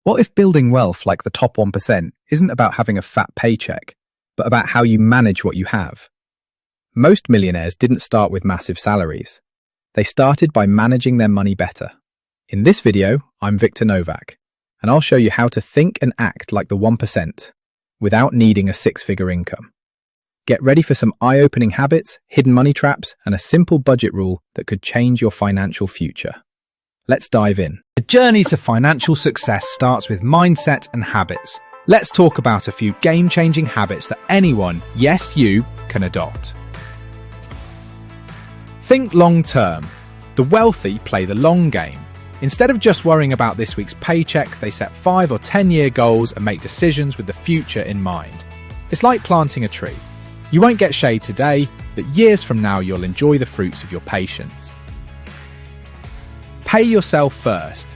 What if building wealth like the top 1% isn't about having a fat paycheck, but about how you manage what you have? Most millionaires didn't start with massive salaries. They started by managing their money better. In this video, I'm Victor Novak, and I'll show you how to think and act like the 1% without needing a six-figure income. Get ready for some eye-opening habits, hidden money traps, and a simple budget rule that could change your financial future. Let's dive in. The journey to financial success starts with mindset and habits. Let's talk about a few game-changing habits that anyone, yes you, can adopt. Think long-term. The wealthy play the long game. Instead of just worrying about this week's paycheck, they set 5 or 10-year goals and make decisions with the future in mind. It's like planting a tree. You won't get shade today, but years from now you'll enjoy the fruits of your patience. Pay yourself first.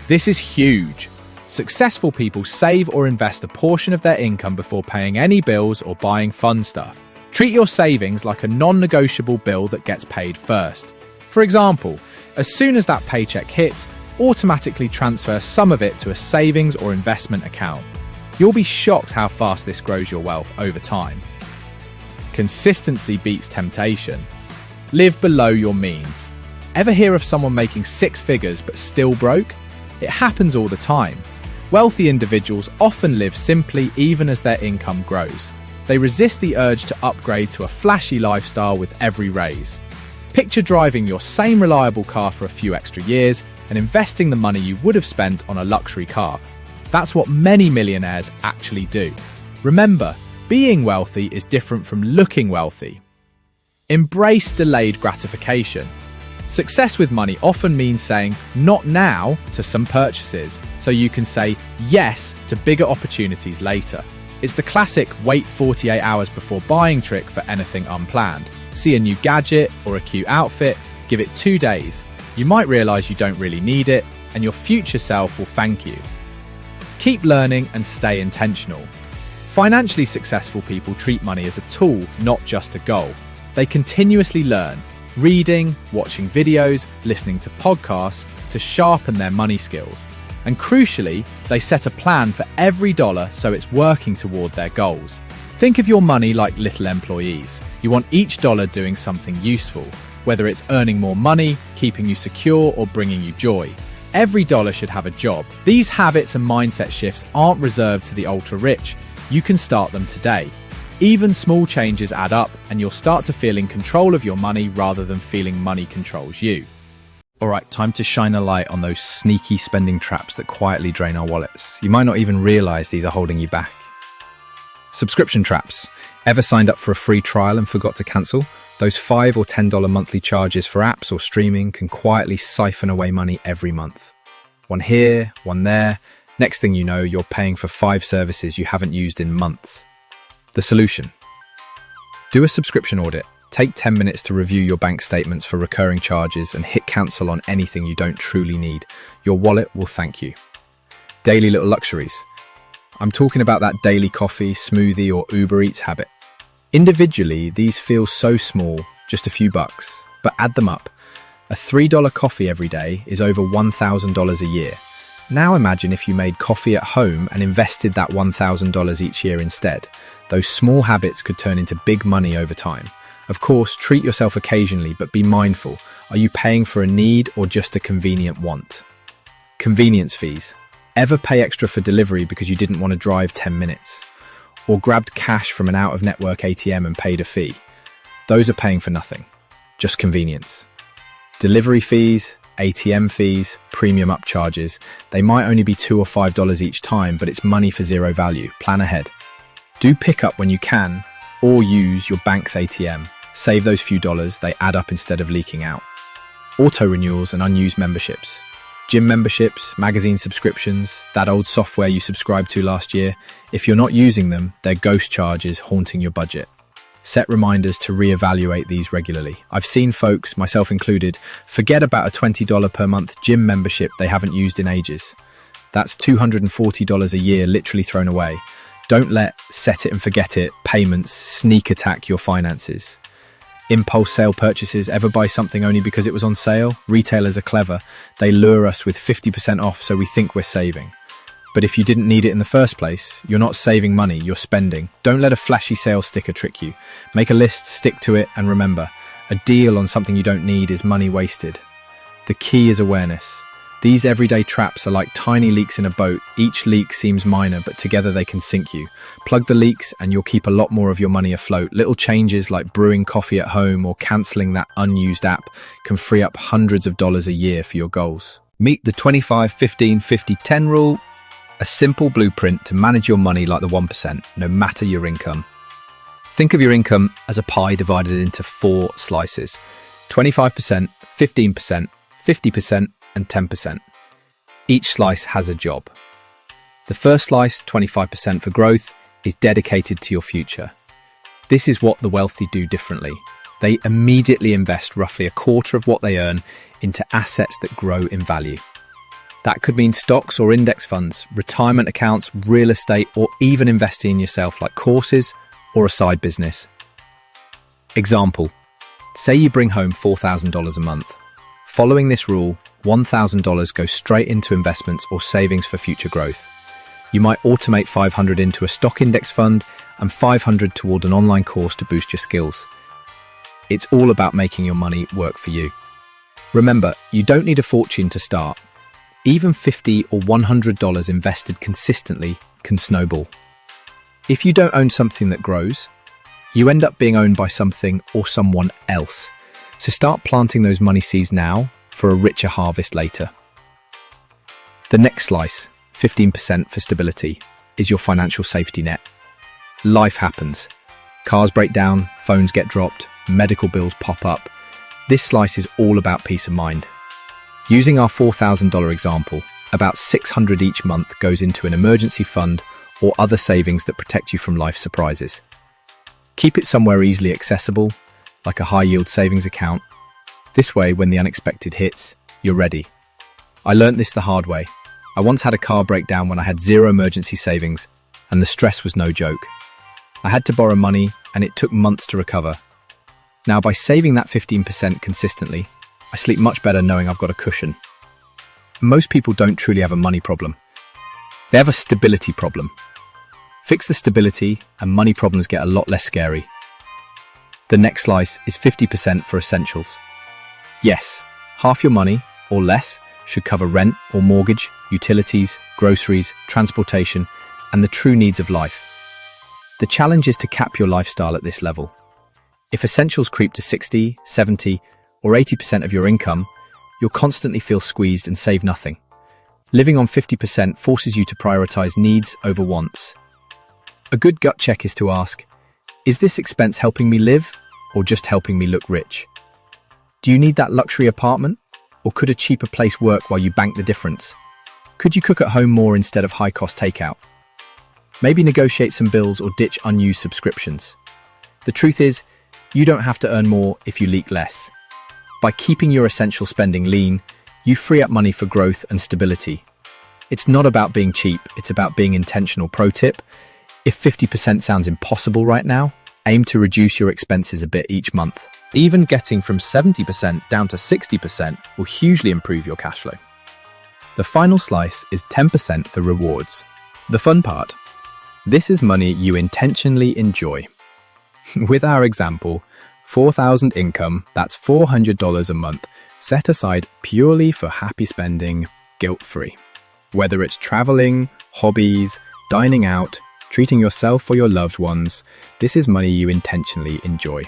This is huge. Successful people save or invest a portion of their income before paying any bills or buying fun stuff. Treat your savings like a non-negotiable bill that gets paid first. For example, as soon as that paycheck hits, automatically transfer some of it to a savings or investment account. You'll be shocked how fast this grows your wealth over time. Consistency beats temptation. Live below your means. Ever hear of someone making six figures but still broke? It happens all the time. Wealthy individuals often live simply even as their income grows. They resist the urge to upgrade to a flashy lifestyle with every raise. Picture driving your same reliable car for a few extra years and investing the money you would have spent on a luxury car. That's what many millionaires actually do. Remember, being wealthy is different from looking wealthy. Embrace delayed gratification. Success with money often means saying not now to some purchases, so you can say yes to bigger opportunities later. It's the classic wait 48 hours before buying trick for anything unplanned. See a new gadget or a cute outfit, give it 2 days. You might realize you don't really need it, and your future self will thank you. Keep learning and stay intentional. Financially successful people treat money as a tool, not just a goal. They continuously learn, reading, watching videos, listening to podcasts to sharpen their money skills. And crucially, they set a plan for every dollar so it's working toward their goals. Think of your money like little employees. You want each dollar doing something useful, whether it's earning more money, keeping you secure, or bringing you joy. Every dollar should have a job. These habits and mindset shifts aren't reserved to the ultra-rich. You can start them today. Even small changes add up, and you'll start to feel in control of your money rather than feeling money controls you. Alright, time to shine a light on those sneaky spending traps that quietly drain our wallets. You might not even realize these are holding you back. Subscription traps. Ever signed up for a free trial and forgot to cancel? Those $5 or $10 monthly charges for apps or streaming can quietly siphon away money every month. One here, one there. Next thing you know, you're paying for 5 services you haven't used in months. The solution. Do a subscription audit. Take 10 minutes to review your bank statements for recurring charges and hit cancel on anything you don't truly need. Your wallet will thank you. Daily little luxuries. I'm talking about that daily coffee, smoothie, or Uber Eats habit. Individually, these feel so small, just a few bucks, but add them up. A $3 coffee every day is over $1,000 a year. Now imagine if you made coffee at home and invested that $1,000 each year instead. Those small habits could turn into big money over time. Of course, treat yourself occasionally, but be mindful. Are you paying for a need or just a convenient want? Convenience fees. Ever pay extra for delivery because you didn't want to drive 10 minutes? Or grabbed cash from an out-of-network ATM and paid a fee? Those are paying for nothing, just convenience. Delivery fees, ATM fees, premium upcharges, they might only be $2 or $5 each time, but it's money for zero value. Plan ahead. Do pick up when you can, or use your bank's ATM. Save those few dollars, they add up instead of leaking out. Auto renewals and unused memberships. Gym memberships, magazine subscriptions, that old software you subscribed to last year. If you're not using them, they're ghost charges haunting your budget. Set reminders to reevaluate these regularly. I've seen folks, myself included, forget about a $20 per month gym membership they haven't used in ages. That's $240 a year literally thrown away. Don't let set it and forget it payments sneak attack your finances. Impulse sale purchases. Ever buy something only because it was on sale? Retailers are clever. They lure us with 50% off so we think we're saving. But if you didn't need it in the first place, you're not saving money, you're spending. Don't let a flashy sales sticker trick you. Make a list, stick to it, and remember, a deal on something you don't need is money wasted. The key is awareness. These everyday traps are like tiny leaks in a boat. Each leak seems minor, but together they can sink you. Plug the leaks and you'll keep a lot more of your money afloat. Little changes like brewing coffee at home or cancelling that unused app can free up hundreds of dollars a year for your goals. Meet the 25-15-50-10 rule, a simple blueprint to manage your money like the 1%, no matter your income. Think of your income as a pie divided into 4 slices: 25%, 15%, 50%, and 10%. Each slice has a job. The first slice, 25% for growth, is dedicated to your future. This is what the wealthy do differently. They immediately invest roughly a quarter of what they earn into assets that grow in value. That could mean stocks or index funds, retirement accounts, real estate, or even investing in yourself like courses or a side business. Example, say you bring home $4,000 a month. Following this rule, $1,000 goes straight into investments or savings for future growth. You might automate $500 into a stock index fund and $500 toward an online course to boost your skills. It's all about making your money work for you. Remember, you don't need a fortune to start. Even $50 or $100 invested consistently can snowball. If you don't own something that grows, you end up being owned by something or someone else. So start planting those money seeds now for a richer harvest later. The next slice, 15% for stability, is your financial safety net. Life happens. Cars break down, phones get dropped, medical bills pop up. This slice is all about peace of mind. Using our $4,000 example, about $600 each month goes into an emergency fund or other savings that protect you from life surprises. Keep it somewhere easily accessible, like a high-yield savings account. This way, when the unexpected hits, you're ready. I learnt this the hard way. I once had a car breakdown when I had 0 emergency savings, and the stress was no joke. I had to borrow money, and it took months to recover. Now, by saving that 15% consistently, I sleep much better knowing I've got a cushion. Most people don't truly have a money problem. They have a stability problem. Fix the stability, and money problems get a lot less scary. The next slice is 50% for essentials. Yes, half your money, or less, should cover rent or mortgage, utilities, groceries, transportation, and the true needs of life. The challenge is to cap your lifestyle at this level. If essentials creep to 60, 70, or 80% of your income, you'll constantly feel squeezed and save nothing. Living on 50% forces you to prioritize needs over wants. A good gut check is to ask, is this expense helping me live or just helping me look rich? Do you need that luxury apartment, or could a cheaper place work while you bank the difference? Could you cook at home more instead of high-cost takeout? Maybe negotiate some bills or ditch unused subscriptions. The truth is, you don't have to earn more if you leak less. By keeping your essential spending lean, you free up money for growth and stability. It's not about being cheap, it's about being intentional. Pro tip, if 50% sounds impossible right now, aim to reduce your expenses a bit each month. Even getting from 70% down to 60% will hugely improve your cash flow. The final slice is 10% for rewards. The fun part. This is money you intentionally enjoy. With our example, $4,000 income, that's $400 a month, set aside purely for happy spending, guilt-free. Whether it's traveling, hobbies, dining out, treating yourself or your loved ones, this is money you intentionally enjoy.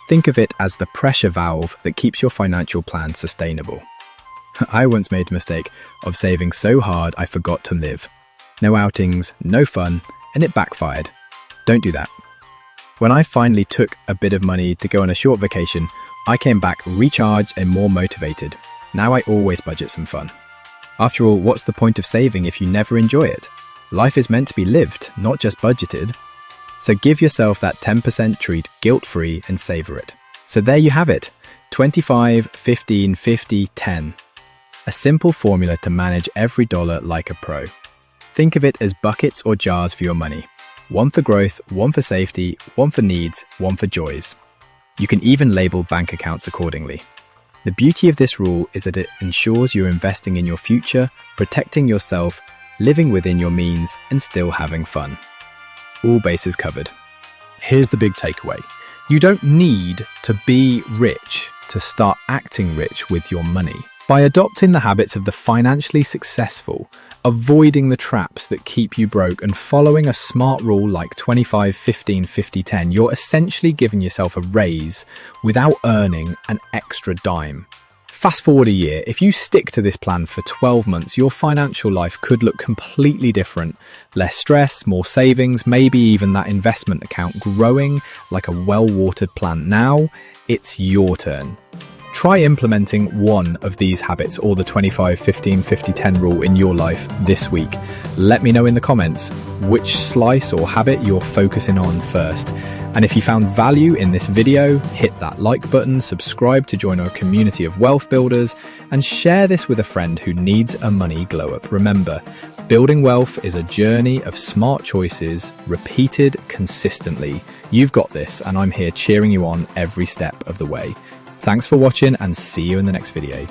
Think of it as the pressure valve that keeps your financial plan sustainable. I once made a mistake of saving so hard I forgot to live. No outings, no fun, and it backfired. Don't do that. When I finally took a bit of money to go on a short vacation, I came back recharged and more motivated. Now I always budget some fun. After all, what's the point of saving if you never enjoy it? Life is meant to be lived, not just budgeted. So give yourself that 10% treat guilt-free and savor it. So there you have it, 25, 15, 50, 10. A simple formula to manage every dollar like a pro. Think of it as buckets or jars for your money. One for growth, one for safety, one for needs, one for joys. You can even label bank accounts accordingly. The beauty of this rule is that it ensures you're investing in your future, protecting yourself, living within your means, and still having fun. All bases covered. Here's the big takeaway. You don't need to be rich to start acting rich with your money. By adopting the habits of the financially successful, avoiding the traps that keep you broke, and following a smart rule like 25, 15, 50, 10, you're essentially giving yourself a raise without earning an extra dime. Fast forward a year, if you stick to this plan for 12 months, your financial life could look completely different. Less stress, more savings, maybe even that investment account growing like a well-watered plant. Now, it's your turn. Try implementing one of these habits or the 25, 15, 50, 10 rule in your life this week. Let me know in the comments which slice or habit you're focusing on first. And if you found value in this video, hit that like button, subscribe to join our community of wealth builders, and share this with a friend who needs a money glow up. Remember, building wealth is a journey of smart choices repeated consistently. You've got this, and I'm here cheering you on every step of the way. Thanks for watching, and see you in the next video.